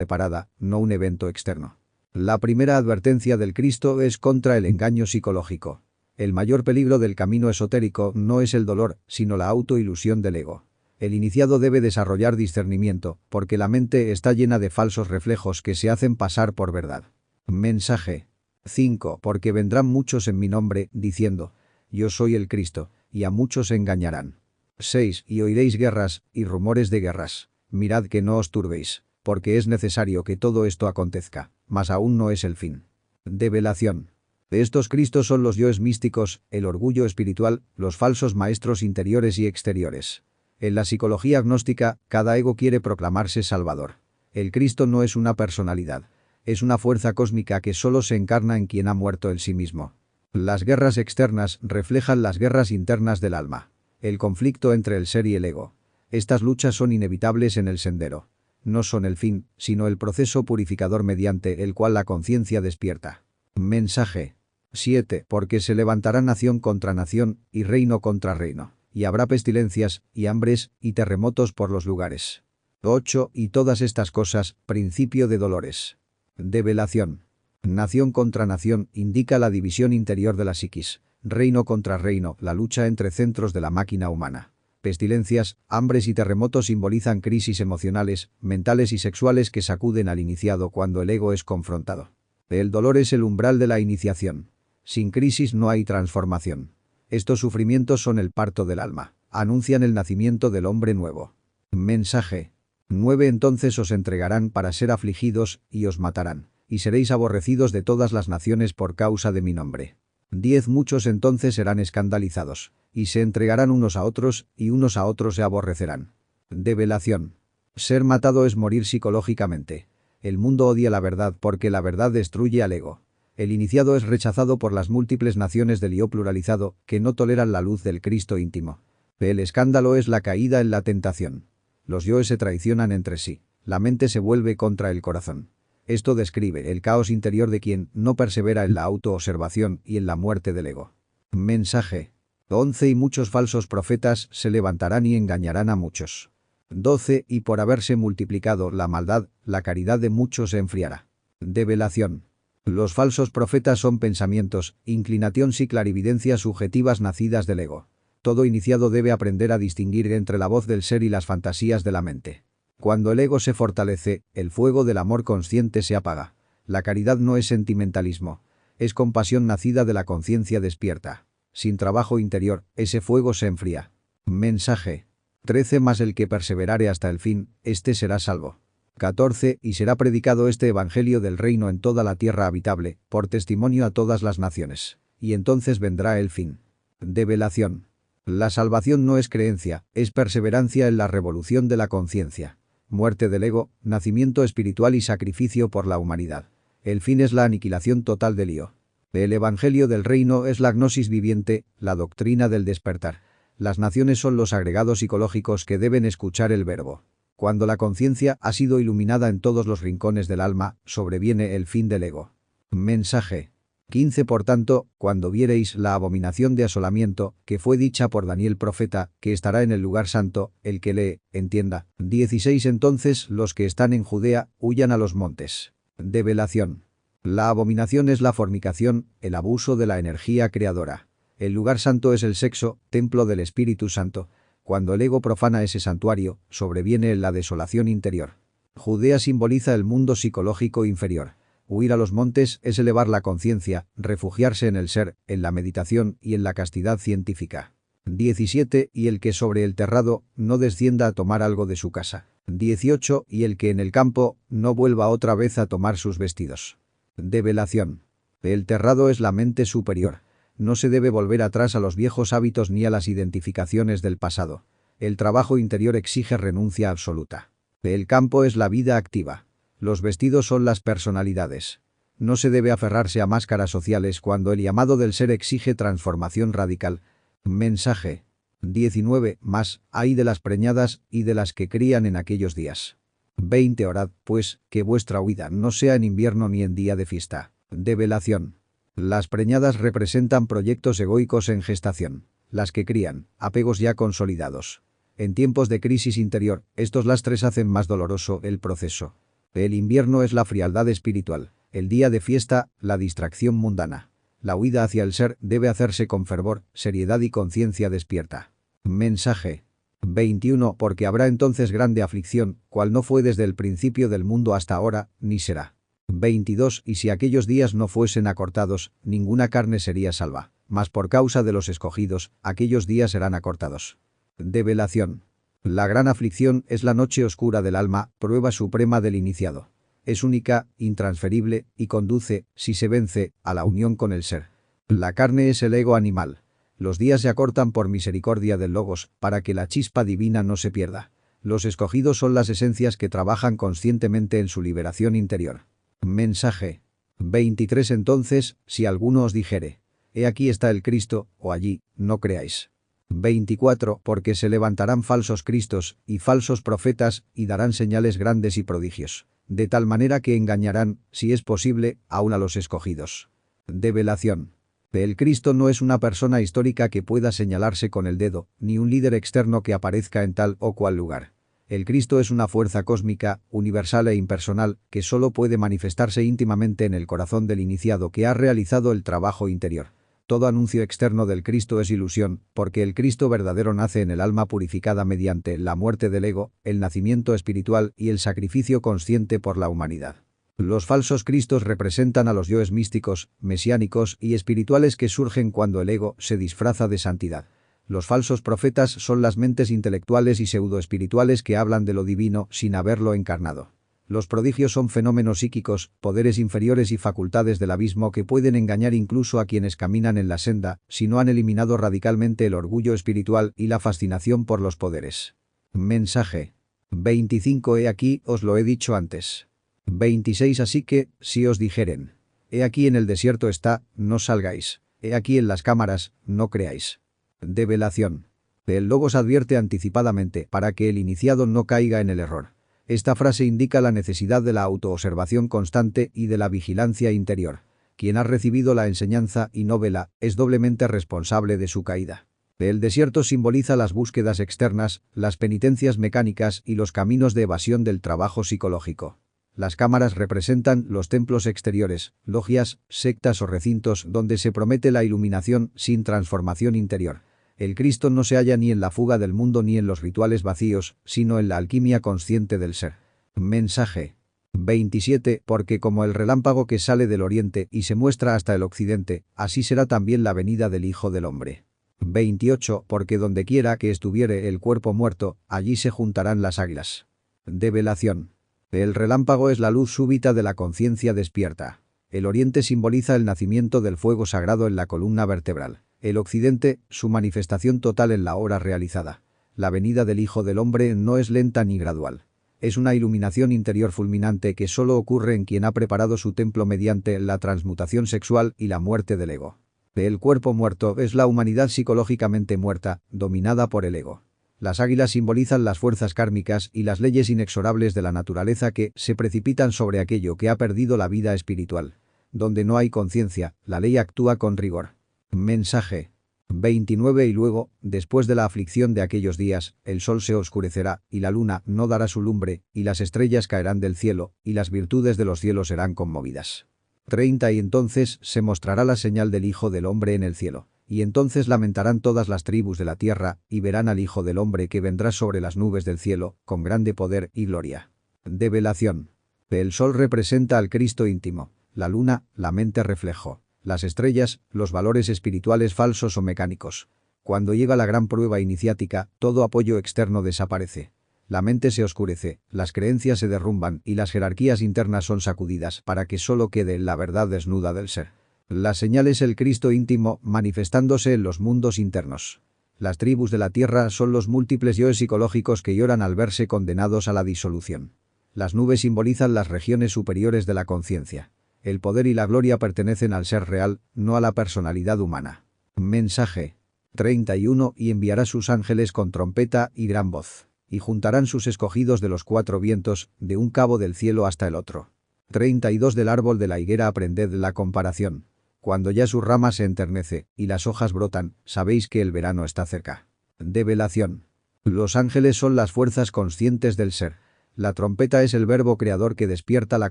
preparada, no un evento externo. La primera advertencia del Cristo es contra el engaño psicológico. El mayor peligro del camino esotérico no es el dolor, sino la autoilusión del ego. El iniciado debe desarrollar discernimiento, porque la mente está llena de falsos reflejos que se hacen pasar por verdad. Mensaje 5. Porque vendrán muchos en mi nombre, diciendo: yo soy el Cristo, y a muchos engañarán. 6. Y oiréis guerras, y rumores de guerras. Mirad que no os turbéis, porque es necesario que todo esto acontezca, mas aún no es el fin. Develación. Estos Cristos son los yoes místicos, el orgullo espiritual, los falsos maestros interiores y exteriores. En la psicología agnóstica, cada ego quiere proclamarse salvador. El Cristo no es una personalidad. Es una fuerza cósmica que solo se encarna en quien ha muerto en sí mismo. Las guerras externas reflejan las guerras internas del alma. El conflicto entre el ser y el ego. Estas luchas son inevitables en el sendero. No son el fin, sino el proceso purificador mediante el cual la conciencia despierta. Mensaje 7. Porque se levantará nación contra nación, y reino contra reino, y habrá pestilencias, y hambres, y terremotos por los lugares. 8. Y todas estas cosas, principio de dolores. Develación. Nación contra nación indica la división interior de la psiquis. Reino contra reino, la lucha entre centros de la máquina humana. Pestilencias, hambres y terremotos simbolizan crisis emocionales, mentales y sexuales que sacuden al iniciado cuando el ego es confrontado. El dolor es el umbral de la iniciación. Sin crisis no hay transformación. Estos sufrimientos son el parto del alma. Anuncian el nacimiento del hombre nuevo. Mensaje 9. Entonces os entregarán para ser afligidos, y os matarán, y seréis aborrecidos de todas las naciones por causa de mi nombre. 10. Muchos entonces serán escandalizados, y se entregarán unos a otros, y unos a otros se aborrecerán. Develación. Ser matado es morir psicológicamente. El mundo odia la verdad porque la verdad destruye al ego. El iniciado es rechazado por las múltiples naciones del yo pluralizado que no toleran la luz del Cristo íntimo. El escándalo es la caída en la tentación. Los yoes se traicionan entre sí. La mente se vuelve contra el corazón. Esto describe el caos interior de quien no persevera en la autoobservación y en la muerte del ego. Mensaje 11. Y muchos falsos profetas se levantarán y engañarán a muchos. 12. Y por haberse multiplicado la maldad, la caridad de muchos se enfriará. Develación. Los falsos profetas son pensamientos, inclinaciones y clarividencias subjetivas nacidas del ego. Todo iniciado debe aprender a distinguir entre la voz del ser y las fantasías de la mente. Cuando el ego se fortalece, el fuego del amor consciente se apaga. La caridad no es sentimentalismo. Es compasión nacida de la conciencia despierta. Sin trabajo interior, ese fuego se enfría. Mensaje 13. Mas el que perseverare hasta el fin, éste será salvo. 14. Y será predicado este evangelio del reino en toda la tierra habitable, por testimonio a todas las naciones. Y entonces vendrá el fin. Develación. La salvación no es creencia, es perseverancia en la revolución de la conciencia. Muerte del ego, nacimiento espiritual y sacrificio por la humanidad. El fin es la aniquilación total del yo. El evangelio del reino es la gnosis viviente, la doctrina del despertar. Las naciones son los agregados psicológicos que deben escuchar el verbo. Cuando la conciencia ha sido iluminada en todos los rincones del alma, sobreviene el fin del ego. Mensaje 15. Por tanto, cuando viereis la abominación de asolamiento, que fue dicha por Daniel profeta, que estará en el lugar santo, el que lee, entienda. 16. Entonces los que están en Judea, huyan a los montes. Develación. La abominación es la fornicación, el abuso de la energía creadora. El lugar santo es el sexo, templo del Espíritu Santo. Cuando el ego profana ese santuario, sobreviene la desolación interior. Judea simboliza el mundo psicológico inferior. Huir a los montes es elevar la conciencia, refugiarse en el ser, en la meditación y en la castidad científica. 17. Y el que sobre el terrado no descienda a tomar algo de su casa. 18. Y el que en el campo no vuelva otra vez a tomar sus vestidos. Develación. El terrado es la mente superior. No se debe volver atrás a los viejos hábitos ni a las identificaciones del pasado. El trabajo interior exige renuncia absoluta. El campo es la vida activa. Los vestidos son las personalidades. No se debe aferrarse a máscaras sociales cuando el llamado del ser exige transformación radical. Mensaje 19. Mas, ay de las preñadas y de las que crían en aquellos días. 20. Orad, pues, que vuestra huida no sea en invierno ni en día de fiesta. Develación. Las preñadas representan proyectos egoicos en gestación. Las que crían, apegos ya consolidados. En tiempos de crisis interior, estos lastres hacen más doloroso el proceso. El invierno es la frialdad espiritual, el día de fiesta, la distracción mundana. La huida hacia el ser debe hacerse con fervor, seriedad y conciencia despierta. Mensaje 21. Porque habrá entonces grande aflicción, cual no fue desde el principio del mundo hasta ahora, ni será. 22. Y si aquellos días no fuesen acortados, ninguna carne sería salva. Mas por causa de los escogidos, aquellos días serán acortados. Develación. La gran aflicción es la noche oscura del alma, prueba suprema del iniciado. Es única, intransferible, y conduce, si se vence, a la unión con el ser. La carne es el ego animal. Los días se acortan por misericordia del Logos, para que la chispa divina no se pierda. Los escogidos son las esencias que trabajan conscientemente en su liberación interior. Mensaje 23. Entonces, si alguno os dijere, he aquí está el Cristo, o allí, no creáis. 24. Porque se levantarán falsos cristos, y falsos profetas, y darán señales grandes y prodigios. De tal manera que engañarán, si es posible, aún a los escogidos. Develación. El Cristo no es una persona histórica que pueda señalarse con el dedo, ni un líder externo que aparezca en tal o cual lugar. El Cristo es una fuerza cósmica, universal e impersonal, que solo puede manifestarse íntimamente en el corazón del iniciado que ha realizado el trabajo interior. Todo anuncio externo del Cristo es ilusión, porque el Cristo verdadero nace en el alma purificada mediante la muerte del ego, el nacimiento espiritual y el sacrificio consciente por la humanidad. Los falsos Cristos representan a los yoes místicos, mesiánicos y espirituales que surgen cuando el ego se disfraza de santidad. Los falsos profetas son las mentes intelectuales y pseudoespirituales que hablan de lo divino sin haberlo encarnado. Los prodigios son fenómenos psíquicos, poderes inferiores y facultades del abismo que pueden engañar incluso a quienes caminan en la senda, si no han eliminado radicalmente el orgullo espiritual y la fascinación por los poderes. Mensaje 25. He aquí, os lo he dicho antes. 26. Así que, si os dijeren, he aquí en el desierto está, no salgáis, he aquí en las cámaras, no creáis. Develación. El Logos advierte anticipadamente para que el iniciado no caiga en el error. Esta frase indica la necesidad de la autoobservación constante y de la vigilancia interior. Quien ha recibido la enseñanza y no vela, es doblemente responsable de su caída. El desierto simboliza las búsquedas externas, las penitencias mecánicas y los caminos de evasión del trabajo psicológico. Las cámaras representan los templos exteriores, logias, sectas o recintos donde se promete la iluminación sin transformación interior. El Cristo no se halla ni en la fuga del mundo ni en los rituales vacíos, sino en la alquimia consciente del ser. Mensaje 27. Porque como el relámpago que sale del oriente y se muestra hasta el occidente, así será también la venida del Hijo del Hombre. 28. Porque donde quiera que estuviere el cuerpo muerto, allí se juntarán las águilas. Develación. El relámpago es la luz súbita de la conciencia despierta. El oriente simboliza el nacimiento del fuego sagrado en la columna vertebral. El occidente, su manifestación total en la obra realizada. La venida del Hijo del Hombre no es lenta ni gradual. Es una iluminación interior fulminante que solo ocurre en quien ha preparado su templo mediante la transmutación sexual y la muerte del ego. El cuerpo muerto es la humanidad psicológicamente muerta, dominada por el ego. Las águilas simbolizan las fuerzas kármicas y las leyes inexorables de la naturaleza que se precipitan sobre aquello que ha perdido la vida espiritual. Donde no hay conciencia, la ley actúa con rigor. Mensaje 29. Y luego, después de la aflicción de aquellos días, el sol se oscurecerá, y la luna no dará su lumbre, y las estrellas caerán del cielo, y las virtudes de los cielos serán conmovidas. 30. Y entonces se mostrará la señal del Hijo del Hombre en el cielo. Y entonces lamentarán todas las tribus de la tierra, y verán al Hijo del Hombre que vendrá sobre las nubes del cielo, con grande poder y gloria. Develación. El sol representa al Cristo íntimo, la luna, la mente reflejo, las estrellas, los valores espirituales falsos o mecánicos. Cuando llega la gran prueba iniciática, todo apoyo externo desaparece. La mente se oscurece, las creencias se derrumban y las jerarquías internas son sacudidas para que solo quede la verdad desnuda del ser. La señal es el Cristo íntimo manifestándose en los mundos internos. Las tribus de la tierra son los múltiples yoes psicológicos que lloran al verse condenados a la disolución. Las nubes simbolizan las regiones superiores de la conciencia. El poder y la gloria pertenecen al ser real, no a la personalidad humana. Mensaje 31. Y enviará sus ángeles con trompeta y gran voz, y juntarán sus escogidos de los cuatro vientos, de un cabo del cielo hasta el otro. 32. Del árbol de la higuera aprended la comparación. Cuando ya su rama se enternece, y las hojas brotan, sabéis que el verano está cerca. Develación. Los ángeles son las fuerzas conscientes del ser. La trompeta es el verbo creador que despierta la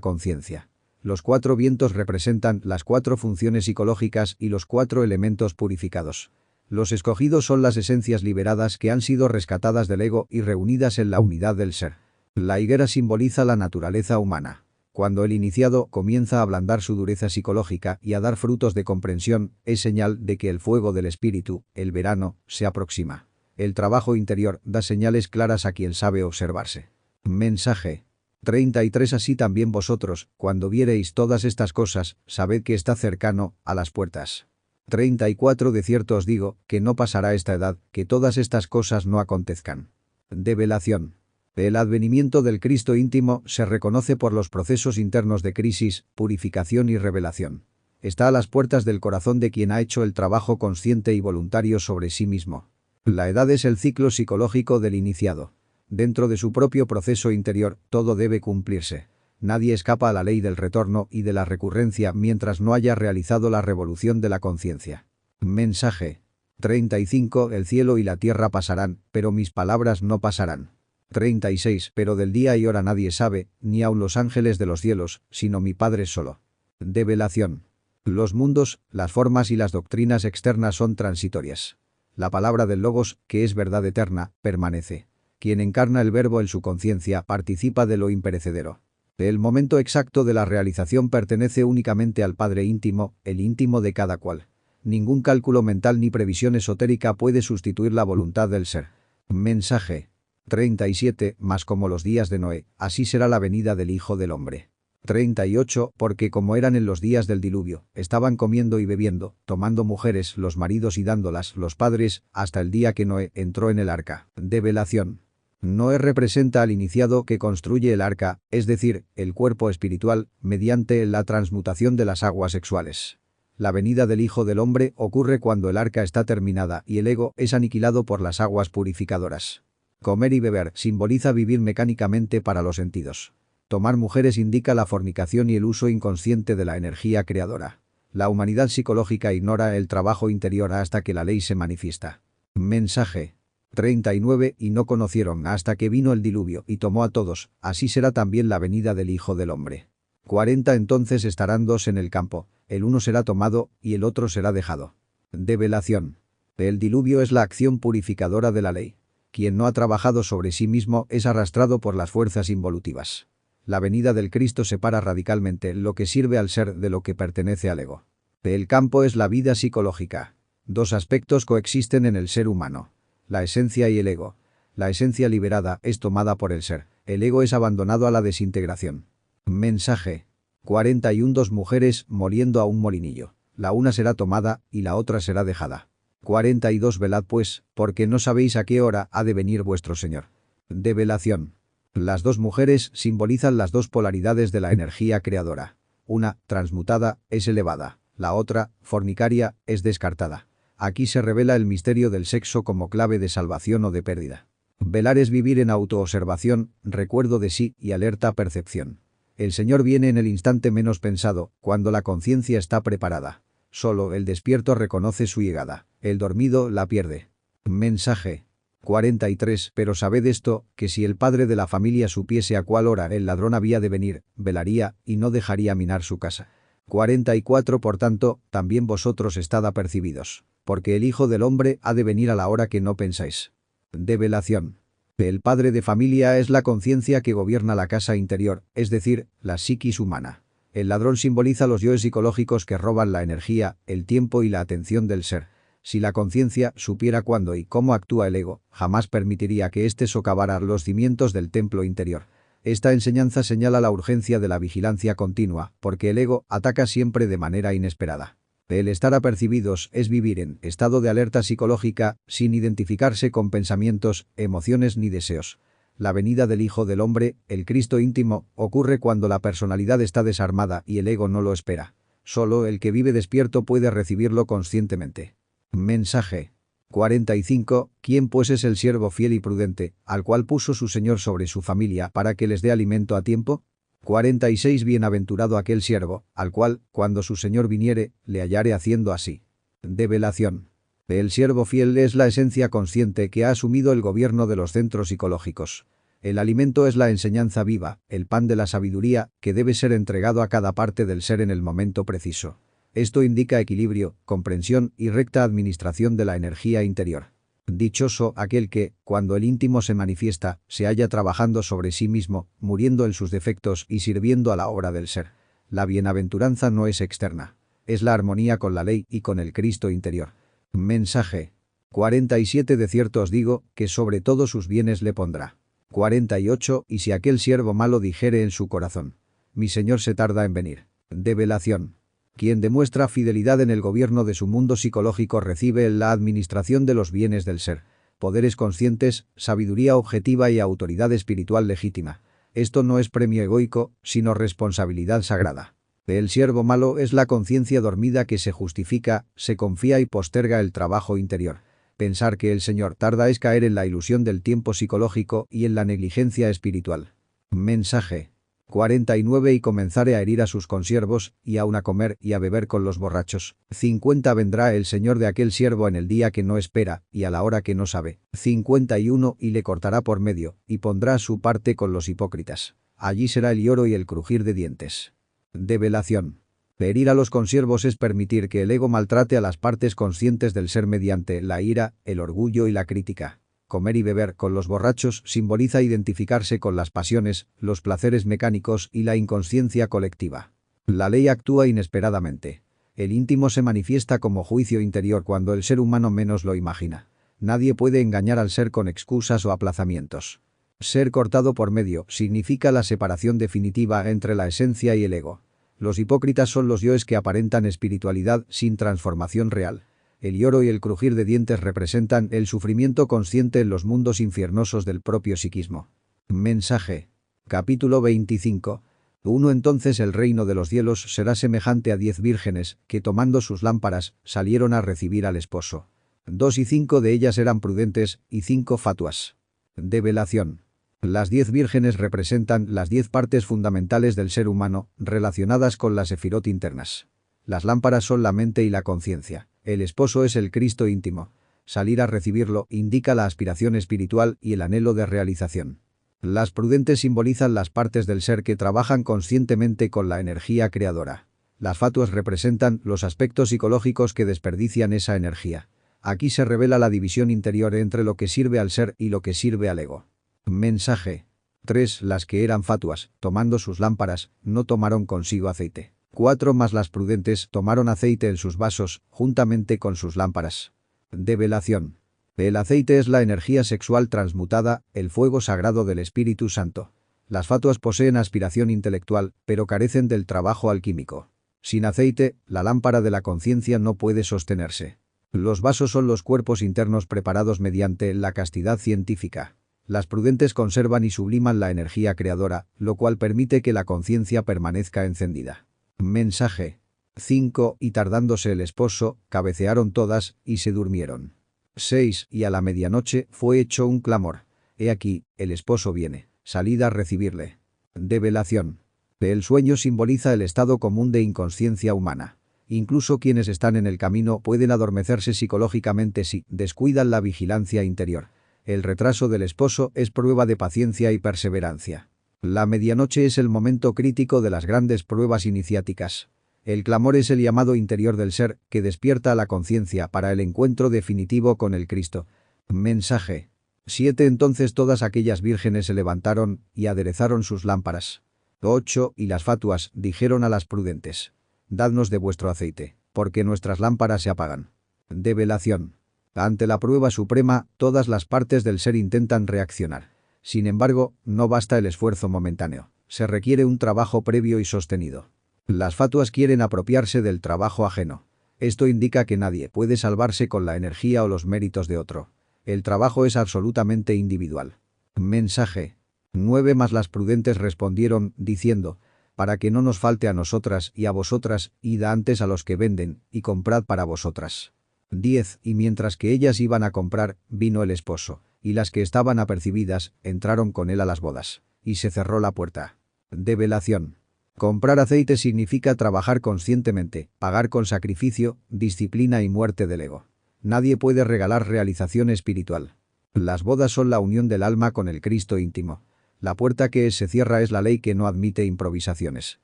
conciencia. Los 4 vientos representan las 4 funciones psicológicas y los 4 elementos purificados. Los escogidos son las esencias liberadas que han sido rescatadas del ego y reunidas en la unidad del ser. La higuera simboliza la naturaleza humana. Cuando el iniciado comienza a ablandar su dureza psicológica y a dar frutos de comprensión, es señal de que el fuego del espíritu, el verano, se aproxima. El trabajo interior da señales claras a quien sabe observarse. Mensaje 33. Así también vosotros, cuando viereis todas estas cosas, sabed que está cercano, a las puertas. 34. De cierto os digo, que no pasará esta edad, que todas estas cosas no acontezcan. Develación. El advenimiento del Cristo íntimo se reconoce por los procesos internos de crisis, purificación y revelación. Está a las puertas del corazón de quien ha hecho el trabajo consciente y voluntario sobre sí mismo. La edad es el ciclo psicológico del iniciado. Dentro de su propio proceso interior, todo debe cumplirse. Nadie escapa a la ley del retorno y de la recurrencia mientras no haya realizado la revolución de la conciencia. Mensaje 35. El cielo y la tierra pasarán, pero mis palabras no pasarán. 36. Pero del día y hora nadie sabe, ni aun los ángeles de los cielos, sino mi Padre solo. Develación. Los mundos, las formas y las doctrinas externas son transitorias. La palabra del Logos, que es verdad eterna, permanece. Quien encarna el verbo en su conciencia participa de lo imperecedero. El momento exacto de la realización pertenece únicamente al Padre íntimo, el íntimo de cada cual. Ningún cálculo mental ni previsión esotérica puede sustituir la voluntad del ser. Mensaje 37. Mas como los días de Noé, así será la venida del Hijo del Hombre. 38. Porque como eran en los días del diluvio, estaban comiendo y bebiendo, tomando mujeres los maridos y dándolas los padres, hasta el día que Noé entró en el arca. Develación. Noé representa al iniciado que construye el arca, es decir, el cuerpo espiritual, mediante la transmutación de las aguas sexuales. La venida del Hijo del Hombre ocurre cuando el arca está terminada y el ego es aniquilado por las aguas purificadoras. Comer y beber simboliza vivir mecánicamente para los sentidos. Tomar mujeres indica la fornicación y el uso inconsciente de la energía creadora. La humanidad psicológica ignora el trabajo interior hasta que la ley se manifiesta. Mensaje 39. Y no conocieron hasta que vino el diluvio y tomó a todos, así será también la venida del Hijo del Hombre. 40. Entonces estarán 2 en el campo, el uno será tomado y el otro será dejado. Develación. El diluvio es la acción purificadora de la ley. Quien no ha trabajado sobre sí mismo es arrastrado por las fuerzas involutivas. La venida del Cristo separa radicalmente lo que sirve al ser de lo que pertenece al ego. El campo es la vida psicológica. 2 aspectos coexisten en el ser humano. La esencia y el ego. La esencia liberada es tomada por el ser. El ego es abandonado a la desintegración. Mensaje 41. 2 mujeres moliendo a un molinillo. La una será tomada y la otra será dejada. 42. Velad pues, porque no sabéis a qué hora ha de venir vuestro Señor. Develación. Las 2 mujeres simbolizan las 2 polaridades de la energía creadora. Una, transmutada, es elevada. La otra, fornicaria, es descartada. Aquí se revela el misterio del sexo como clave de salvación o de pérdida. Velar es vivir en autoobservación, recuerdo de sí y alerta percepción. El Señor viene en el instante menos pensado, cuando la conciencia está preparada. Solo el despierto reconoce su llegada. El dormido la pierde. Mensaje 43. Pero sabed esto, que si el padre de la familia supiese a cuál hora el ladrón había de venir, velaría y no dejaría minar su casa. 44. Por tanto, también vosotros estad apercibidos, porque el Hijo del Hombre ha de venir a la hora que no pensáis. Develación. El padre de familia es la conciencia que gobierna la casa interior, es decir, la psiquis humana. El ladrón simboliza los yoes psicológicos que roban la energía, el tiempo y la atención del ser. Si la conciencia supiera cuándo y cómo actúa el ego, jamás permitiría que éste socavara los cimientos del templo interior. Esta enseñanza señala la urgencia de la vigilancia continua, porque el ego ataca siempre de manera inesperada. El estar apercibidos es vivir en estado de alerta psicológica, sin identificarse con pensamientos, emociones ni deseos. La venida del Hijo del Hombre, el Cristo íntimo, ocurre cuando la personalidad está desarmada y el ego no lo espera. Solo el que vive despierto puede recibirlo conscientemente. Mensaje 45. ¿Quién pues es el siervo fiel y prudente, al cual puso su Señor sobre su familia para que les dé alimento a tiempo? 46. Bienaventurado aquel siervo, al cual, cuando su Señor viniere, le hallare haciendo así. Develación. El siervo fiel es la esencia consciente que ha asumido el gobierno de los centros psicológicos. El alimento es la enseñanza viva, el pan de la sabiduría, que debe ser entregado a cada parte del ser en el momento preciso. Esto indica equilibrio, comprensión y recta administración de la energía interior. Dichoso aquel que, cuando el íntimo se manifiesta, se halla trabajando sobre sí mismo, muriendo en sus defectos y sirviendo a la obra del ser. La bienaventuranza no es externa. Es la armonía con la ley y con el Cristo interior. Mensaje 47. De cierto os digo, que sobre todos sus bienes le pondrá. 48. Y si aquel siervo malo dijere en su corazón: mi señor se tarda en venir. Develación. Quien demuestra fidelidad en el gobierno de su mundo psicológico recibe la administración de los bienes del ser, poderes conscientes, sabiduría objetiva y autoridad espiritual legítima. Esto no es premio egoico, sino responsabilidad sagrada. El siervo malo es la conciencia dormida que se justifica, se confía y posterga el trabajo interior. Pensar que el Señor tarda es caer en la ilusión del tiempo psicológico y en la negligencia espiritual. Mensaje 49. Y comenzare a herir a sus consiervos, y aun a comer y a beber con los borrachos. 50. Vendrá el Señor de aquel siervo en el día que no espera, y a la hora que no sabe. 51. Y le cortará por medio, y pondrá su parte con los hipócritas. Allí será el lloro y el crujir de dientes. Develación. Herir a los consiervos es permitir que el ego maltrate a las partes conscientes del ser mediante la ira, el orgullo y la crítica. Comer y beber con los borrachos simboliza identificarse con las pasiones, los placeres mecánicos y la inconsciencia colectiva. La ley actúa inesperadamente. El íntimo se manifiesta como juicio interior cuando el ser humano menos lo imagina. Nadie puede engañar al ser con excusas o aplazamientos. Ser cortado por medio significa la separación definitiva entre la esencia y el ego. Los hipócritas son los yoes que aparentan espiritualidad sin transformación real. El lloro y el crujir de dientes representan el sufrimiento consciente en los mundos infiernosos del propio psiquismo. Mensaje. Capítulo 25. 1. Entonces el reino de los cielos será semejante a 10 vírgenes, que tomando sus lámparas, salieron a recibir al esposo. 2 y 5 de ellas eran prudentes, y 5 fatuas. Develación. Las 10 vírgenes representan las 10 partes fundamentales del ser humano, relacionadas con las sefirot internas. Las lámparas son la mente y la conciencia. El esposo es el Cristo íntimo. Salir a recibirlo indica la aspiración espiritual y el anhelo de realización. Las prudentes simbolizan las partes del ser que trabajan conscientemente con la energía creadora. Las fatuas representan los aspectos psicológicos que desperdician esa energía. Aquí se revela la división interior entre lo que sirve al ser y lo que sirve al ego. Mensaje. 3. Las que eran fatuas, tomando sus lámparas, no tomaron consigo aceite. 4. Más las prudentes tomaron aceite en sus vasos, juntamente con sus lámparas. Develación. El aceite es la energía sexual transmutada, el fuego sagrado del Espíritu Santo. Las fatuas poseen aspiración intelectual, pero carecen del trabajo alquímico. Sin aceite, la lámpara de la conciencia no puede sostenerse. Los vasos son los cuerpos internos preparados mediante la castidad científica. Las prudentes conservan y subliman la energía creadora, lo cual permite que la conciencia permanezca encendida. Mensaje. 5. Y tardándose el esposo, cabecearon todas, y se durmieron. 6. Y a la medianoche fue hecho un clamor. He aquí, el esposo viene. Salid a recibirle. Develación. El sueño simboliza el estado común de inconsciencia humana. Incluso quienes están en el camino pueden adormecerse psicológicamente si descuidan la vigilancia interior. El retraso del esposo es prueba de paciencia y perseverancia. La medianoche es el momento crítico de las grandes pruebas iniciáticas. El clamor es el llamado interior del ser, que despierta a la conciencia para el encuentro definitivo con el Cristo. Mensaje. 7. Entonces todas aquellas vírgenes se levantaron y aderezaron sus lámparas. 8. Y las fatuas dijeron a las prudentes: dadnos de vuestro aceite, porque nuestras lámparas se apagan. Develación. Ante la prueba suprema, todas las partes del ser intentan reaccionar. Sin embargo, no basta el esfuerzo momentáneo. Se requiere un trabajo previo y sostenido. Las fatuas quieren apropiarse del trabajo ajeno. Esto indica que nadie puede salvarse con la energía o los méritos de otro. El trabajo es absolutamente individual. Mensaje. 9. Más las prudentes respondieron, diciendo: para que no nos falte a nosotras y a vosotras, id antes a los que venden, y comprad para vosotras. 10. Y mientras que ellas iban a comprar, vino el esposo, y las que estaban apercibidas, entraron con él a las bodas, y se cerró la puerta. Develación. Comprar aceite significa trabajar conscientemente, pagar con sacrificio, disciplina y muerte del ego. Nadie puede regalar realización espiritual. Las bodas son la unión del alma con el Cristo íntimo. La puerta que se cierra es la ley que no admite improvisaciones.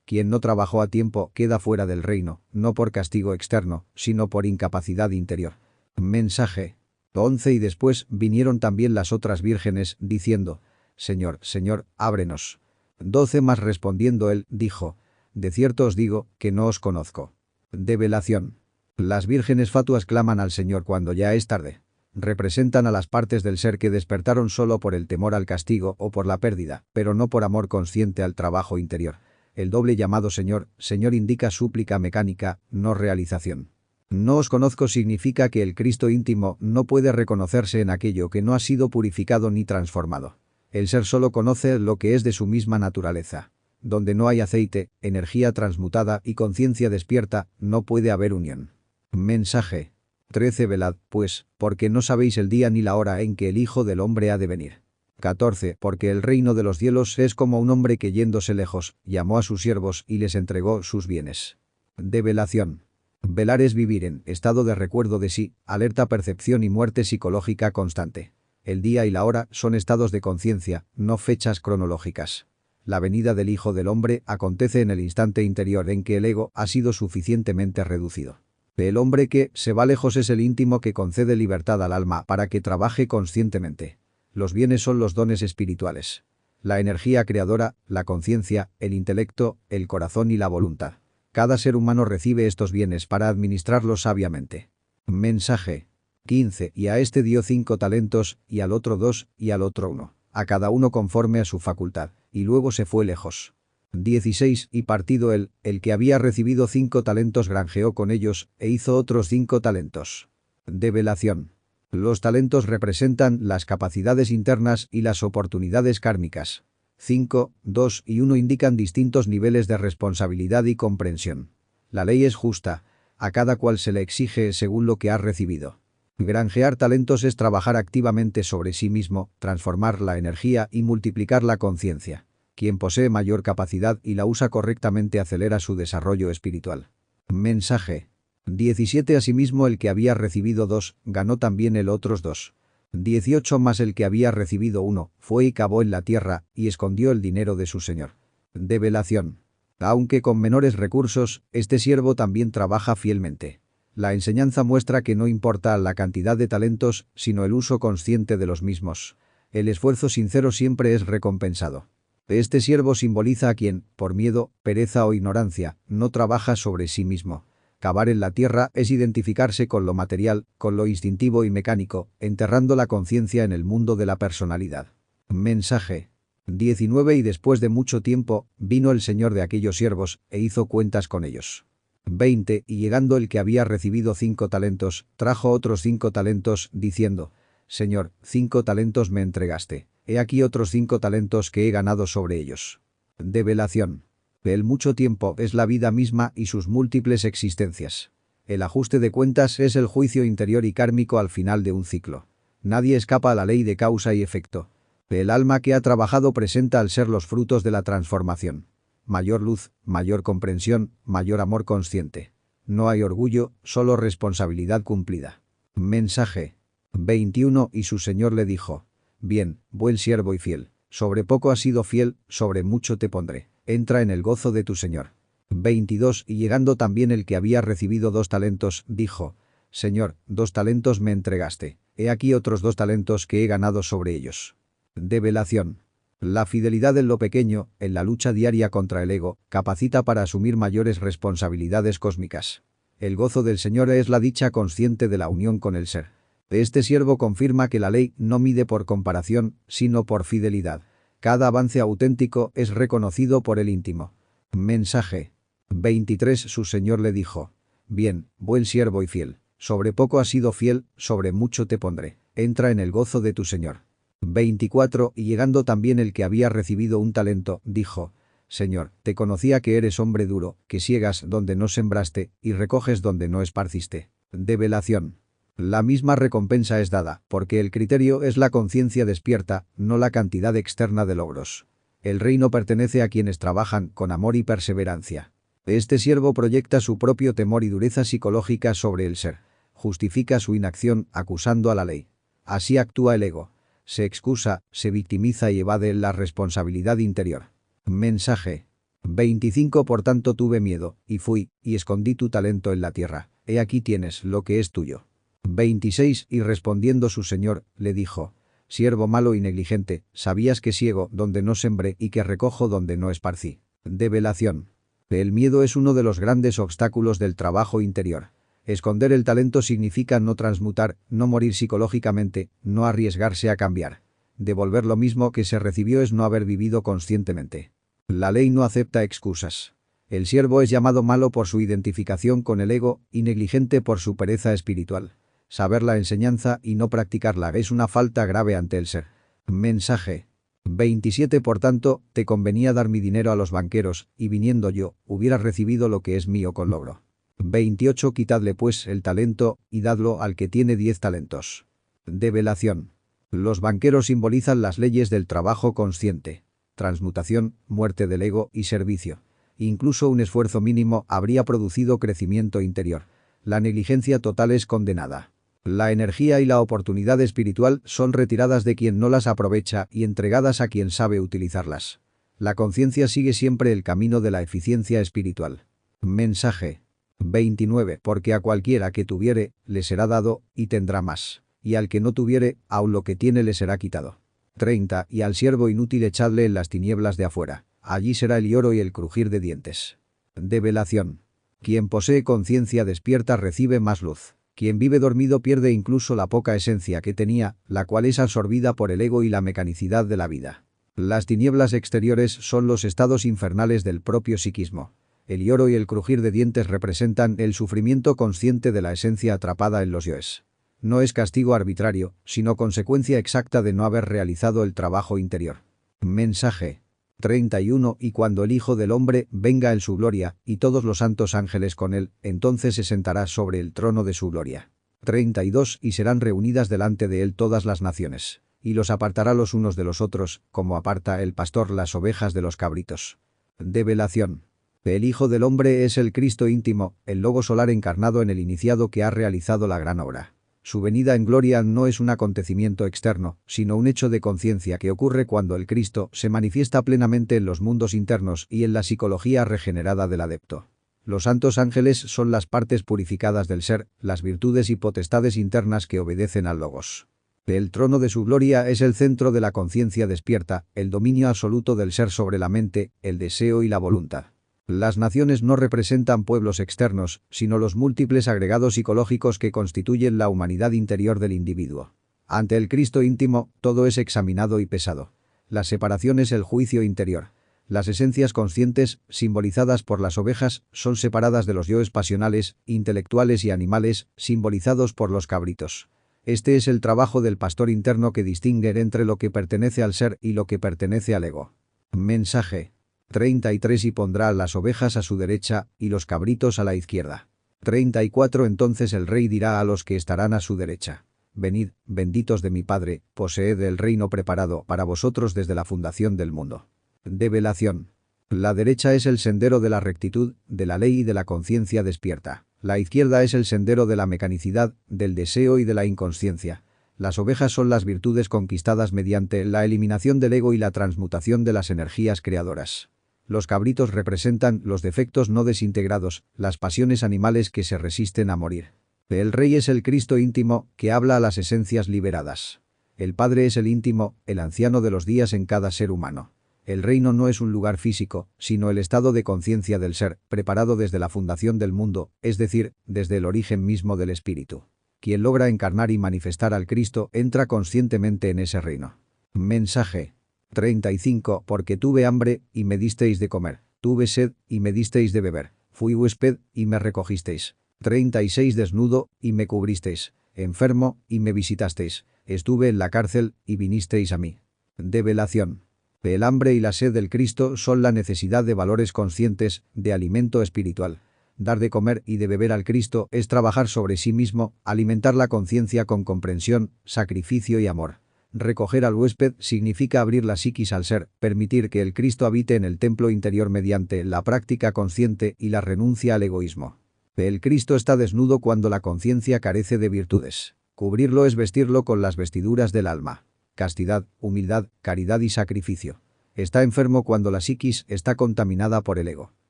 Quien no trabajó a tiempo queda fuera del reino, no por castigo externo, sino por incapacidad interior. Mensaje 11. Y después vinieron también las otras vírgenes, diciendo: Señor, Señor, ábrenos. 12. Mas respondiendo él, dijo: De cierto os digo, que no os conozco. Develación. Las vírgenes fatuas claman al Señor cuando ya es tarde. Representan a las partes del ser que despertaron solo por el temor al castigo o por la pérdida, pero no por amor consciente al trabajo interior. El doble llamado Señor, Señor indica súplica mecánica, no realización. No os conozco significa que el Cristo íntimo no puede reconocerse en aquello que no ha sido purificado ni transformado. El ser solo conoce lo que es de su misma naturaleza. Donde no hay aceite, energía transmutada y conciencia despierta, no puede haber unión. Mensaje 13. Velad, pues, porque no sabéis el día ni la hora en que el Hijo del Hombre ha de venir. 14. Porque el reino de los cielos es como un hombre que yéndose lejos, llamó a sus siervos y les entregó sus bienes. Develación. Velar es vivir en estado de recuerdo de sí, alerta percepción y muerte psicológica constante. El día y la hora son estados de conciencia, no fechas cronológicas. La venida del Hijo del Hombre acontece en el instante interior en que el ego ha sido suficientemente reducido. El hombre que se va lejos es el íntimo que concede libertad al alma para que trabaje conscientemente. Los bienes son los dones espirituales. La energía creadora, la conciencia, el intelecto, el corazón y la voluntad. Cada ser humano recibe estos bienes para administrarlos sabiamente. Mensaje 15. Y a este dio 5 talentos, y al otro 2, y al otro 1, a cada uno conforme a su facultad, y luego se fue lejos. 16. Y partido él, el que había recibido 5 talentos granjeó con ellos, e hizo otros 5 talentos. Develación. Los talentos representan las capacidades internas y las oportunidades kármicas. 5, 2 y 1 indican distintos niveles de responsabilidad y comprensión. La ley es justa, a cada cual se le exige según lo que ha recibido. Granjear talentos es trabajar activamente sobre sí mismo, transformar la energía y multiplicar la conciencia. Quien posee mayor capacidad y la usa correctamente acelera su desarrollo espiritual. Mensaje 17. Asimismo el que había recibido 2, ganó también el otros 2. 18. Más el que había recibido 1, fue y cavó en la tierra, y escondió el dinero de su señor. Develación. Aunque con menores recursos, este siervo también trabaja fielmente. La enseñanza muestra que no importa la cantidad de talentos, sino el uso consciente de los mismos. El esfuerzo sincero siempre es recompensado. Este siervo simboliza a quien, por miedo, pereza o ignorancia, no trabaja sobre sí mismo. Cavar en la tierra es identificarse con lo material, con lo instintivo y mecánico, enterrando la conciencia en el mundo de la personalidad. Mensaje 19. Y después de mucho tiempo, vino el señor de aquellos siervos, e hizo cuentas con ellos. 20. Y llegando el que había recibido 5 talentos, trajo otros 5 talentos, diciendo: Señor, 5 talentos me entregaste. He aquí otros 5 talentos que he ganado sobre ellos. Develación. El mucho tiempo es la vida misma y sus múltiples existencias. El ajuste de cuentas es el juicio interior y kármico al final de un ciclo. Nadie escapa a la ley de causa y efecto. El alma que ha trabajado presenta al ser los frutos de la transformación. Mayor luz, mayor comprensión, mayor amor consciente. No hay orgullo, solo responsabilidad cumplida. Mensaje 21. Y su señor le dijo: Bien, buen siervo y fiel. Sobre poco has sido fiel, sobre mucho te pondré. Entra en el gozo de tu señor. 22. Y llegando también el que había recibido 2 talentos, dijo: Señor, 2 talentos me entregaste. He aquí otros 2 talentos que he ganado sobre ellos. Develación. La fidelidad en lo pequeño, en la lucha diaria contra el ego, capacita para asumir mayores responsabilidades cósmicas. El gozo del Señor es la dicha consciente de la unión con el ser. Este siervo confirma que la ley no mide por comparación, sino por fidelidad. Cada avance auténtico es reconocido por el íntimo. Mensaje 23. Su señor le dijo: Bien, buen siervo y fiel. Sobre poco has sido fiel, sobre mucho te pondré. Entra en el gozo de tu señor. 24. Y llegando también el que había recibido 1 talento, dijo: Señor, te conocía que eres hombre duro, que siegas donde no sembraste, y recoges donde no esparciste. Develación. La misma recompensa es dada, porque el criterio es la conciencia despierta, no la cantidad externa de logros. El reino pertenece a quienes trabajan con amor y perseverancia. Este siervo proyecta su propio temor y dureza psicológica sobre el ser. Justifica su inacción acusando a la ley. Así actúa el ego. Se excusa, se victimiza y evade la responsabilidad interior. Mensaje. 25 Por tanto tuve miedo, y fui, y escondí tu talento en la tierra. He aquí tienes lo que es tuyo. 26 Y respondiendo su señor, le dijo: siervo malo y negligente, sabías que ciego donde no sembré y que recojo donde no esparcí. Develación. El miedo es uno de los grandes obstáculos del trabajo interior. Esconder el talento significa no transmutar, no morir psicológicamente, no arriesgarse a cambiar. Devolver lo mismo que se recibió es no haber vivido conscientemente. La ley no acepta excusas. El siervo es llamado malo por su identificación con el ego y negligente por su pereza espiritual. Saber la enseñanza y no practicarla es una falta grave ante el ser. Mensaje. 27 Por tanto, te convenía dar mi dinero a los banqueros, y viniendo yo, hubieras recibido lo que es mío con logro. 28 Quitadle pues el talento, y dadlo al que tiene 10 talentos. Develación. Los banqueros simbolizan las leyes del trabajo consciente. Transmutación, muerte del ego y servicio. Incluso un esfuerzo mínimo habría producido crecimiento interior. La negligencia total es condenada. La energía y la oportunidad espiritual son retiradas de quien no las aprovecha y entregadas a quien sabe utilizarlas. La conciencia sigue siempre el camino de la eficiencia espiritual. Mensaje. 29 Porque a cualquiera que tuviere, le será dado, y tendrá más. Y al que no tuviere, aun lo que tiene le será quitado. 30 Y al siervo inútil echadle en las tinieblas de afuera. Allí será el lloro y el crujir de dientes. Develación. Quien posee conciencia despierta recibe más luz. Quien vive dormido pierde incluso la poca esencia que tenía, la cual es absorbida por el ego y la mecanicidad de la vida. Las tinieblas exteriores son los estados infernales del propio psiquismo. El lloro y el crujir de dientes representan el sufrimiento consciente de la esencia atrapada en los yoes. No es castigo arbitrario, sino consecuencia exacta de no haber realizado el trabajo interior. Mensaje. 31 Y cuando el Hijo del Hombre venga en su gloria, y todos los santos ángeles con él, entonces se sentará sobre el trono de su gloria. 32 Y serán reunidas delante de él todas las naciones. Y los apartará los unos de los otros, como aparta el pastor las ovejas de los cabritos. Develación. El Hijo del Hombre es el Cristo íntimo, el Logo solar encarnado en el iniciado que ha realizado la gran obra. Su venida en gloria no es un acontecimiento externo, sino un hecho de conciencia que ocurre cuando el Cristo se manifiesta plenamente en los mundos internos y en la psicología regenerada del adepto. Los santos ángeles son las partes purificadas del ser, las virtudes y potestades internas que obedecen al Logos. El trono de su gloria es el centro de la conciencia despierta, el dominio absoluto del ser sobre la mente, el deseo y la voluntad. Las naciones no representan pueblos externos, sino los múltiples agregados psicológicos que constituyen la humanidad interior del individuo. Ante el Cristo íntimo, todo es examinado y pesado. La separación es el juicio interior. Las esencias conscientes, simbolizadas por las ovejas, son separadas de los yoes pasionales, intelectuales y animales, simbolizados por los cabritos. Este es el trabajo del pastor interno que distingue entre lo que pertenece al ser y lo que pertenece al ego. Mensaje. 33 Y pondrá las ovejas a su derecha, y los cabritos a la izquierda. 34 Entonces el rey dirá a los que estarán a su derecha: venid, benditos de mi Padre, poseed el reino preparado para vosotros desde la fundación del mundo. Develación. La derecha es el sendero de la rectitud, de la ley y de la conciencia despierta. La izquierda es el sendero de la mecanicidad, del deseo y de la inconsciencia. Las ovejas son las virtudes conquistadas mediante la eliminación del ego y la transmutación de las energías creadoras. Los cabritos representan los defectos no desintegrados, las pasiones animales que se resisten a morir. El Rey es el Cristo íntimo, que habla a las esencias liberadas. El Padre es el íntimo, el anciano de los días en cada ser humano. El reino no es un lugar físico, sino el estado de conciencia del ser, preparado desde la fundación del mundo, es decir, desde el origen mismo del espíritu. Quien logra encarnar y manifestar al Cristo entra conscientemente en ese reino. Mensaje. 35 Porque tuve hambre, y me disteis de comer. Tuve sed, y me disteis de beber. Fui huésped, y me recogisteis. 36 Desnudo, y me cubristeis. Enfermo, y me visitasteis. Estuve en la cárcel, y vinisteis a mí. Develación. El hambre y la sed del Cristo son la necesidad de valores conscientes, de alimento espiritual. Dar de comer y de beber al Cristo es trabajar sobre sí mismo, alimentar la conciencia con comprensión, sacrificio y amor. Recoger al huésped significa abrir la psiquis al ser, permitir que el Cristo habite en el templo interior mediante la práctica consciente y la renuncia al egoísmo. El Cristo está desnudo cuando la conciencia carece de virtudes. Cubrirlo es vestirlo con las vestiduras del alma. castidad, humildad, caridad y sacrificio. Está enfermo cuando la psiquis está contaminada por el ego.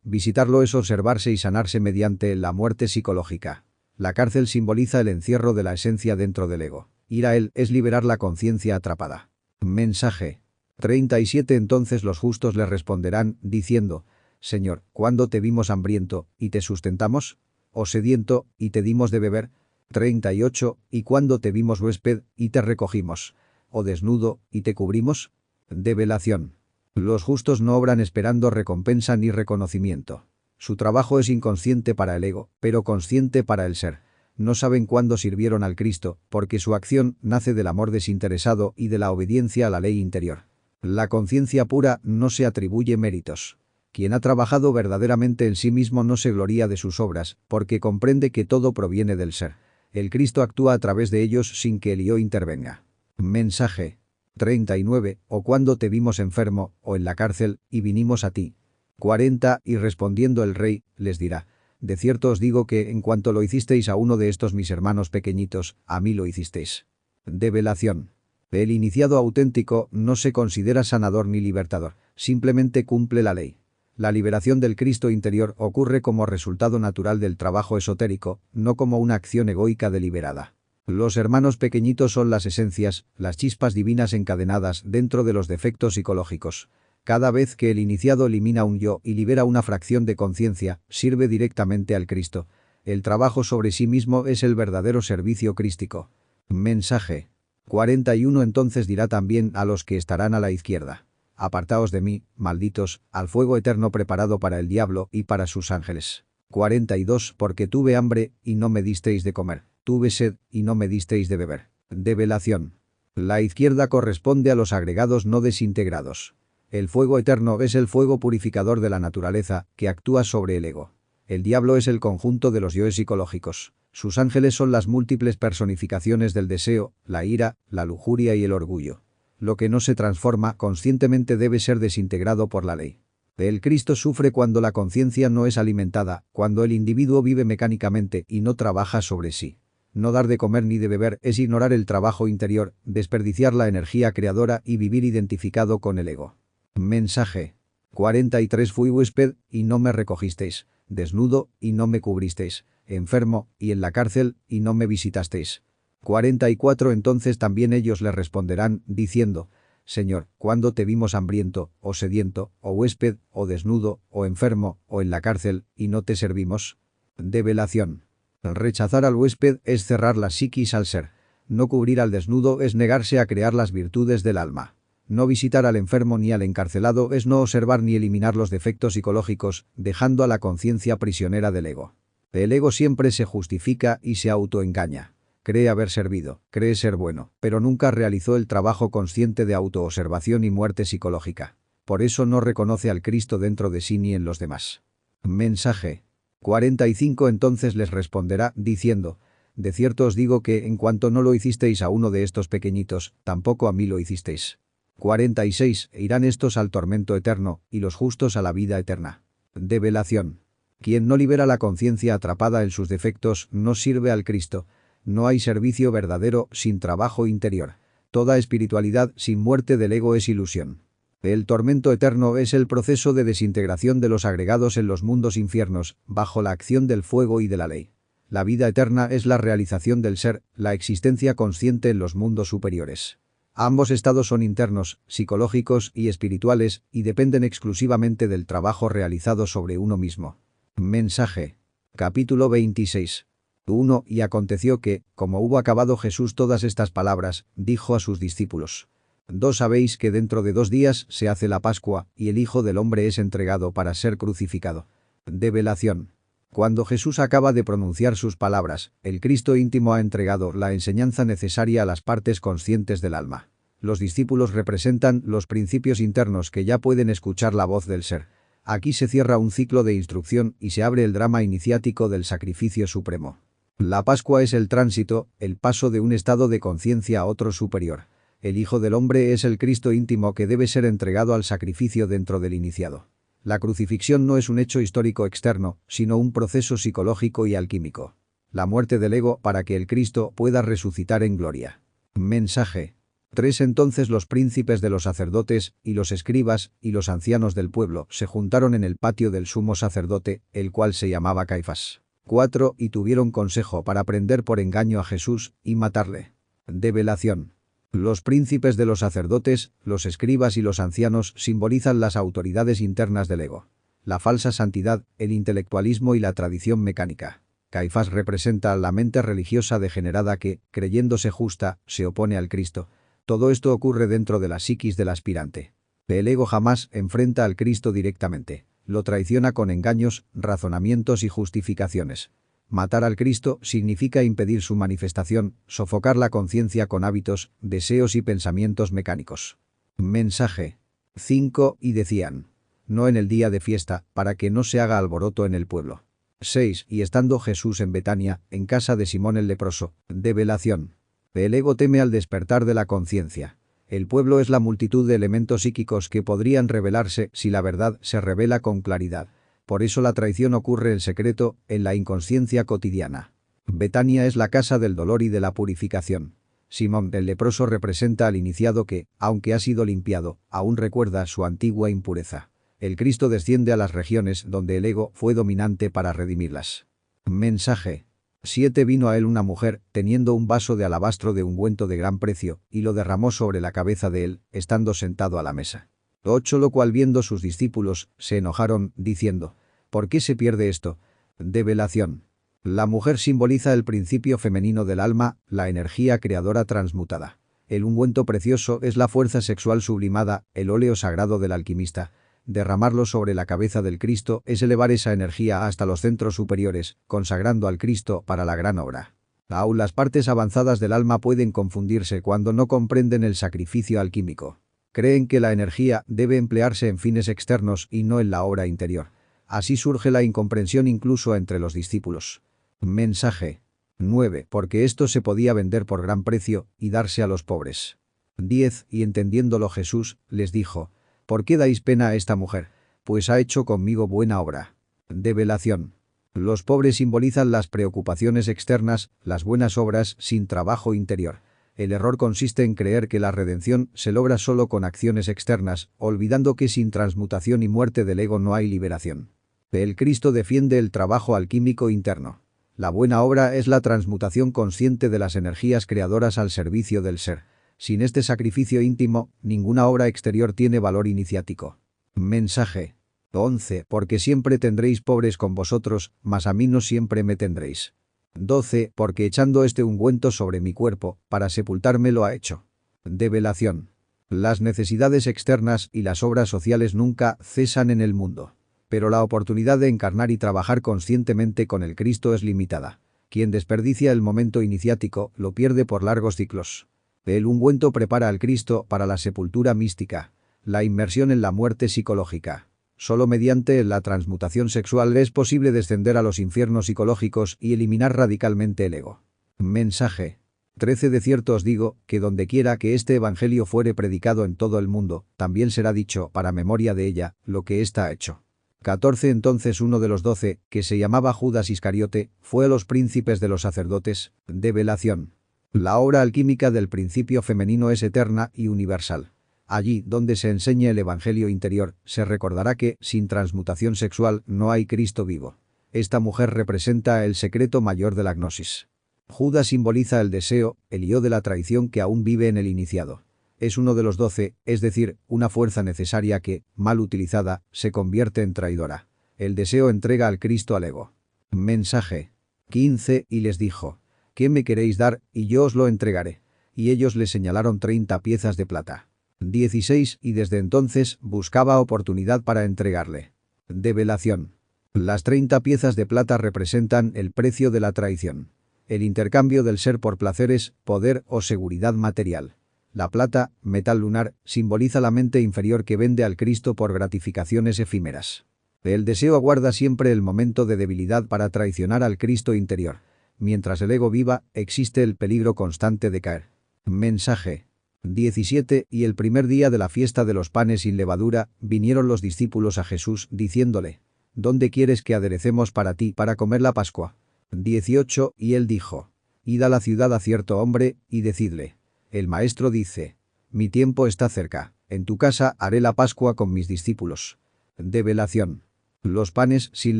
Visitarlo es observarse y sanarse mediante la muerte psicológica. La cárcel simboliza el encierro de la esencia dentro del ego. Ir a él es liberar la conciencia atrapada. Mensaje 37. Entonces los justos le responderán, diciendo: Señor, ¿cuándo te vimos hambriento, y te sustentamos? ¿O sediento, y te dimos de beber? 38. ¿Y cuándo te vimos huésped, y te recogimos? ¿O desnudo, y te cubrimos? Develación. Los justos no obran esperando recompensa ni reconocimiento. Su trabajo es inconsciente para el ego, pero consciente para el ser. No saben cuándo sirvieron al Cristo, porque su acción nace del amor desinteresado y de la obediencia a la ley interior. La conciencia pura no se atribuye méritos. Quien ha trabajado verdaderamente en sí mismo no se gloría de sus obras, porque comprende que todo proviene del ser. El Cristo actúa a través de ellos sin que el yo intervenga. Mensaje 39. O cuando te vimos enfermo, o en la cárcel, y vinimos a ti. 40. Y respondiendo el rey, les dirá: de cierto os digo que, en cuanto lo hicisteis a uno de estos mis hermanos pequeñitos, a mí lo hicisteis. Develación. El iniciado auténtico no se considera sanador ni libertador, simplemente cumple la ley. La liberación del Cristo interior ocurre como resultado natural del trabajo esotérico, no como una acción egoica deliberada. Los hermanos pequeñitos son las esencias, las chispas divinas encadenadas dentro de los defectos psicológicos. Cada vez que el iniciado elimina un yo y libera una fracción de conciencia, sirve directamente al Cristo. El trabajo sobre sí mismo es el verdadero servicio crístico. Mensaje 41. Entonces dirá también a los que estarán a la izquierda: apartaos de mí, malditos, al fuego eterno preparado para el diablo y para sus ángeles. 42. Porque tuve hambre, y no me disteis de comer. Tuve sed, y no me disteis de beber. Develación. La izquierda corresponde a los agregados no desintegrados. El fuego eterno es el fuego purificador de la naturaleza, que actúa sobre el ego. El diablo es el conjunto de los yoes psicológicos. Sus ángeles son las múltiples personificaciones del deseo, la ira, la lujuria y el orgullo. Lo que no se transforma conscientemente debe ser desintegrado por la ley. El Cristo sufre cuando la conciencia no es alimentada, cuando el individuo vive mecánicamente y no trabaja sobre sí. No dar de comer ni de beber es ignorar el trabajo interior, desperdiciar la energía creadora y vivir identificado con el ego. Mensaje 43. Fui huésped, y no me recogisteis, desnudo, y no me cubristeis, enfermo, y en la cárcel, y no me visitasteis. 44. Entonces también ellos le responderán, diciendo: Señor, ¿cuándo te vimos hambriento, o sediento, o huésped, o desnudo, o enfermo, o en la cárcel, y no te servimos? Develación. Rechazar al huésped es cerrar la psiquis al ser. No cubrir al desnudo es negarse a crear las virtudes del alma. No visitar al enfermo ni al encarcelado es no observar ni eliminar los defectos psicológicos, dejando a la conciencia prisionera del ego. El ego siempre se justifica y se autoengaña. Cree haber servido, cree ser bueno, pero nunca realizó el trabajo consciente de autoobservación y muerte psicológica. Por eso no reconoce al Cristo dentro de sí ni en los demás. Mensaje 45. Entonces les responderá, diciendo: de cierto os digo que, en cuanto no lo hicisteis a uno de estos pequeñitos, tampoco a mí lo hicisteis. 46. Irán estos al tormento eterno, y los justos a la vida eterna. Develación. Quien no libera la conciencia atrapada en sus defectos no sirve al Cristo. No hay servicio verdadero sin trabajo interior. Toda espiritualidad sin muerte del ego es ilusión. El tormento eterno es el proceso de desintegración de los agregados en los mundos infiernos, bajo la acción del fuego y de la ley. La vida eterna es la realización del ser, la existencia consciente en los mundos superiores. Ambos estados son internos, psicológicos y espirituales, y dependen exclusivamente del trabajo realizado sobre uno mismo. Mensaje. Capítulo 26. 1. Y aconteció que, como hubo acabado Jesús todas estas palabras, dijo a sus discípulos: 2. Sabéis que dentro de 2 días se hace la Pascua, y el Hijo del Hombre es entregado para ser crucificado. Develación. Cuando Jesús acaba de pronunciar sus palabras, el Cristo íntimo ha entregado la enseñanza necesaria a las partes conscientes del alma. Los discípulos representan los principios internos que ya pueden escuchar la voz del ser. Aquí se cierra un ciclo de instrucción y se abre el drama iniciático del sacrificio supremo. La Pascua es el tránsito, el paso de un estado de conciencia a otro superior. El Hijo del Hombre es el Cristo íntimo que debe ser entregado al sacrificio dentro del iniciado. La crucifixión no es un hecho histórico externo, sino un proceso psicológico y alquímico. La muerte del ego para que el Cristo pueda resucitar en gloria. Mensaje. 3. Entonces los príncipes de los sacerdotes, y los escribas, y los ancianos del pueblo, se juntaron en el patio del sumo sacerdote, el cual se llamaba Caifás. 4. Y tuvieron consejo para prender por engaño a Jesús, y matarle. Develación. Los príncipes de los sacerdotes, los escribas y los ancianos simbolizan las autoridades internas del ego. La falsa santidad, el intelectualismo y la tradición mecánica. Caifás representa la mente religiosa degenerada que, creyéndose justa, se opone al Cristo. Todo esto ocurre dentro de la psiquis del aspirante. El ego jamás enfrenta al Cristo directamente. Lo traiciona con engaños, razonamientos y justificaciones. Matar al Cristo significa impedir su manifestación, sofocar la conciencia con hábitos, deseos y pensamientos mecánicos. Mensaje. 5. Y decían: no en el día de fiesta, para que no se haga alboroto en el pueblo. 6. Y estando Jesús en Betania, en casa de Simón el leproso. Develación. El ego teme al despertar de la conciencia. El pueblo es la multitud de elementos psíquicos que podrían revelarse si la verdad se revela con claridad. Por eso la traición ocurre en secreto, en la inconsciencia cotidiana. Betania es la casa del dolor y de la purificación. Simón el leproso representa al iniciado que, aunque ha sido limpiado, aún recuerda su antigua impureza. El Cristo desciende a las regiones donde el ego fue dominante para redimirlas. Mensaje. 7. Vino a él una mujer, teniendo un vaso de alabastro de ungüento de gran precio, y lo derramó sobre la cabeza de él, estando sentado a la mesa. 8. Lo cual viendo sus discípulos, se enojaron, diciendo: ¿por qué se pierde esto? Develación. La mujer simboliza el principio femenino del alma, la energía creadora transmutada. El ungüento precioso es la fuerza sexual sublimada, el óleo sagrado del alquimista. Derramarlo sobre la cabeza del Cristo es elevar esa energía hasta los centros superiores, consagrando al Cristo para la gran obra. Aún las partes avanzadas del alma pueden confundirse cuando no comprenden el sacrificio alquímico. Creen que la energía debe emplearse en fines externos y no en la obra interior. Así surge la incomprensión incluso entre los discípulos. Mensaje. 9. Porque esto se podía vender por gran precio y darse a los pobres. 10. Y entendiéndolo Jesús, les dijo: ¿por qué dais pena a esta mujer? Pues ha hecho conmigo buena obra. Develación. Los pobres simbolizan las preocupaciones externas, las buenas obras sin trabajo interior. El error consiste en creer que la redención se logra solo con acciones externas, olvidando que sin transmutación y muerte del ego no hay liberación. El Cristo defiende el trabajo alquímico interno. La buena obra es la transmutación consciente de las energías creadoras al servicio del ser. Sin este sacrificio íntimo, ninguna obra exterior tiene valor iniciático. Mensaje. 11. Porque siempre tendréis pobres con vosotros, mas a mí no siempre me tendréis. 12. Porque echando este ungüento sobre mi cuerpo, para sepultarme lo ha hecho. Develación. Las necesidades externas y las obras sociales nunca cesan en el mundo. Pero la oportunidad de encarnar y trabajar conscientemente con el Cristo es limitada. Quien desperdicia el momento iniciático lo pierde por largos ciclos. El ungüento prepara al Cristo para la sepultura mística, la inmersión en la muerte psicológica. Solo mediante la transmutación sexual es posible descender a los infiernos psicológicos y eliminar radicalmente el ego. Mensaje. 13. De cierto os digo, que dondequiera que este evangelio fuere predicado en todo el mundo, también será dicho, para memoria de ella, lo que ésta ha hecho. 14. Entonces uno de los 12, que se llamaba Judas Iscariote, fue a los príncipes de los sacerdotes. Develación. La obra alquímica del principio femenino es eterna y universal. Allí donde se enseña el evangelio interior, se recordará que, sin transmutación sexual, no hay Cristo vivo. Esta mujer representa el secreto mayor de la gnosis. Judas simboliza el deseo, el yo de la traición que aún vive en el iniciado. Es uno de los 12, es decir, una fuerza necesaria que, mal utilizada, se convierte en traidora. El deseo entrega al Cristo al ego. Mensaje. 15. Y les dijo: ¿qué me queréis dar? Y yo os lo entregaré. Y ellos le señalaron 30 piezas de plata. 16. Y desde entonces buscaba oportunidad para entregarle. Develación. Las 30 piezas de plata representan el precio de la traición. El intercambio del ser por placeres, poder o seguridad material. La plata, metal lunar, simboliza la mente inferior que vende al Cristo por gratificaciones efímeras. El deseo aguarda siempre el momento de debilidad para traicionar al Cristo interior. Mientras el ego viva, existe el peligro constante de caer. Mensaje. 17. Y el primer día de la fiesta de los panes sin levadura, vinieron los discípulos a Jesús, diciéndole: ¿dónde quieres que aderecemos para ti para comer la Pascua? 18. Y él dijo: id a la ciudad a cierto hombre, y decidle: el maestro dice, mi tiempo está cerca. En tu casa haré la Pascua con mis discípulos. Develación. Los panes sin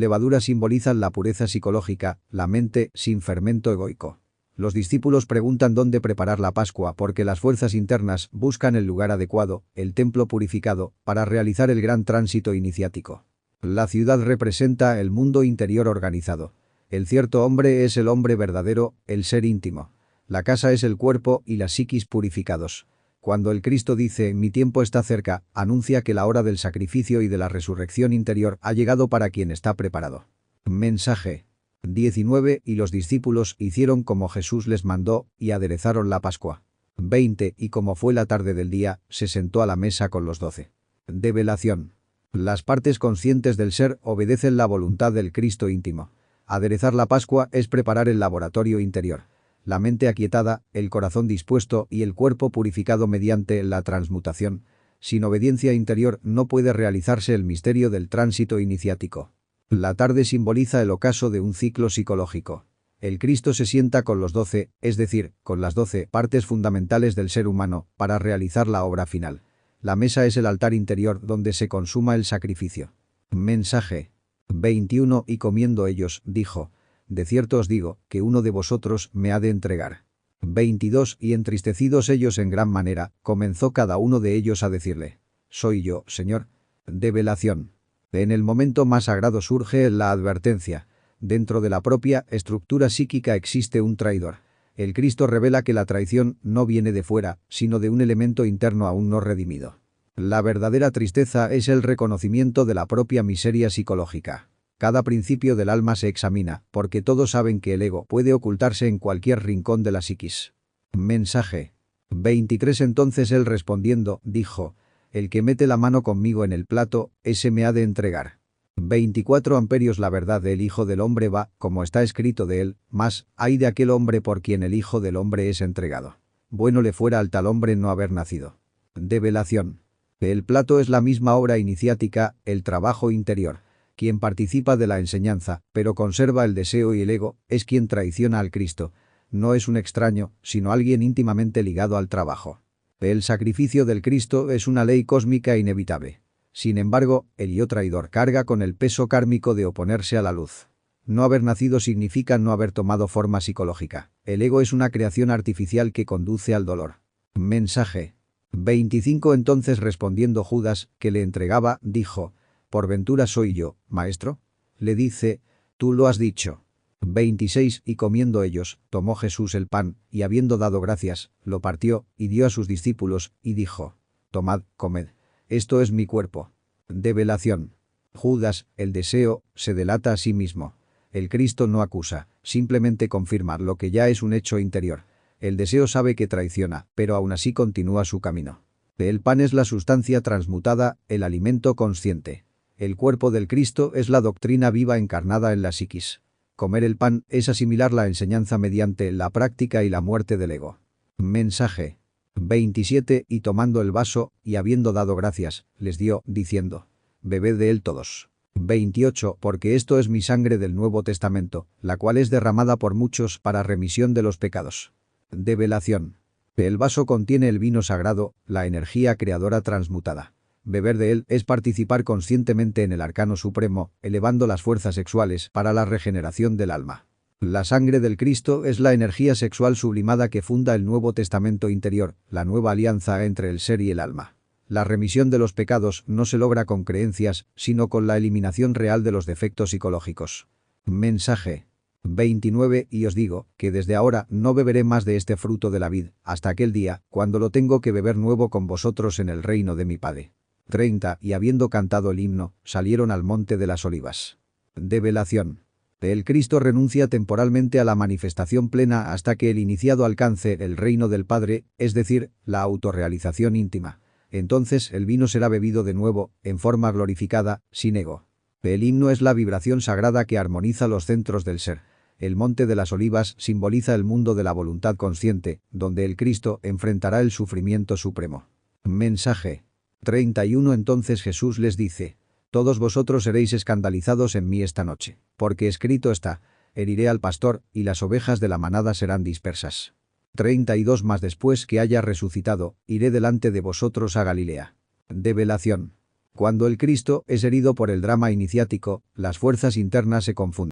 levadura simbolizan la pureza psicológica, la mente sin fermento egoico. Los discípulos preguntan dónde preparar la Pascua porque las fuerzas internas buscan el lugar adecuado, el templo purificado, para realizar el gran tránsito iniciático. La ciudad representa el mundo interior organizado. El cierto hombre es el hombre verdadero, el ser íntimo. La casa es el cuerpo y la psiquis purificados. Cuando el Cristo dice «mi tiempo está cerca», anuncia que la hora del sacrificio y de la resurrección interior ha llegado para quien está preparado. Mensaje 19. Y los discípulos hicieron como Jesús les mandó y aderezaron la Pascua. 20. Y como fue la tarde del día, se sentó a la mesa con los 12. Develación. Las partes conscientes del ser obedecen la voluntad del Cristo íntimo. Aderezar la Pascua es preparar el laboratorio interior. La mente aquietada, el corazón dispuesto y el cuerpo purificado mediante la transmutación. Sin obediencia interior no puede realizarse el misterio del tránsito iniciático. La tarde simboliza el ocaso de un ciclo psicológico. El Cristo se sienta con los 12, es decir, con las 12 partes fundamentales del ser humano, para realizar la obra final. La mesa es el altar interior donde se consuma el sacrificio. Mensaje 21. Y comiendo ellos, dijo: de cierto os digo, que uno de vosotros me ha de entregar. 22. Y entristecidos ellos en gran manera, comenzó cada uno de ellos a decirle: soy yo, Señor. Develación. En el momento más sagrado surge la advertencia. Dentro de la propia estructura psíquica existe un traidor. El Cristo revela que la traición no viene de fuera, sino de un elemento interno aún no redimido. La verdadera tristeza es el reconocimiento de la propia miseria psicológica. Cada principio del alma se examina, porque todos saben que el ego puede ocultarse en cualquier rincón de la psiquis. Mensaje 23. Entonces él respondiendo, dijo: el que mete la mano conmigo en el plato, ese me ha de entregar. 24. Amperios. La verdad del Hijo del Hombre va, como está escrito de él, mas ay de aquel hombre por quien el Hijo del Hombre es entregado. Bueno le fuera al tal hombre no haber nacido. Develación. El plato es la misma obra iniciática, el trabajo interior. Quien participa de la enseñanza, pero conserva el deseo y el ego, es quien traiciona al Cristo. No es un extraño, sino alguien íntimamente ligado al trabajo. El sacrificio del Cristo es una ley cósmica inevitable. Sin embargo, el yo traidor carga con el peso kármico de oponerse a la luz. No haber nacido significa no haber tomado forma psicológica. El ego es una creación artificial que conduce al dolor. Mensaje 25. Entonces respondiendo Judas, que le entregaba, dijo: ¿por ventura soy yo, maestro? Le dice: tú lo has dicho. 26. Y comiendo ellos, tomó Jesús el pan, y habiendo dado gracias, lo partió, y dio a sus discípulos, y dijo: tomad, comed. Esto es mi cuerpo. Develación. Judas, el deseo, se delata a sí mismo. El Cristo no acusa, simplemente confirma lo que ya es un hecho interior. El deseo sabe que traiciona, pero aún así continúa su camino. El pan es la sustancia transmutada, el alimento consciente. El cuerpo del Cristo es la doctrina viva encarnada en la psiquis. Comer el pan es asimilar la enseñanza mediante la práctica y la muerte del ego. Mensaje 27. Y tomando el vaso, y habiendo dado gracias, les dio, diciendo: bebed de él todos. 28. Porque esto es mi sangre del Nuevo Testamento, la cual es derramada por muchos para remisión de los pecados. Develación. El vaso contiene el vino sagrado, la energía creadora transmutada. Beber de él es participar conscientemente en el arcano supremo, elevando las fuerzas sexuales para la regeneración del alma. La sangre del Cristo es la energía sexual sublimada que funda el Nuevo Testamento interior, la nueva alianza entre el ser y el alma. La remisión de los pecados no se logra con creencias, sino con la eliminación real de los defectos psicológicos. Mensaje 29. Y os digo, que desde ahora no beberé más de este fruto de la vid, hasta aquel día, cuando lo tengo que beber nuevo con vosotros en el reino de mi Padre. 30. Y habiendo cantado el himno, salieron al monte de las olivas. Develación. El Cristo renuncia temporalmente a la manifestación plena hasta que el iniciado alcance el reino del Padre, es decir, la autorrealización íntima. Entonces el vino será bebido de nuevo, en forma glorificada, sin ego. El himno es la vibración sagrada que armoniza los centros del ser. El monte de las olivas simboliza el mundo de la voluntad consciente, donde el Cristo enfrentará el sufrimiento supremo. Mensaje 31. Entonces Jesús les dice: todos vosotros seréis escandalizados en mí esta noche, porque escrito está: heriré al pastor, y las ovejas de la manada serán dispersas. 32 más después que haya resucitado, iré delante de vosotros a Galilea. Develación. Cuando el Cristo es herido por el drama iniciático, las fuerzas internas se confunden.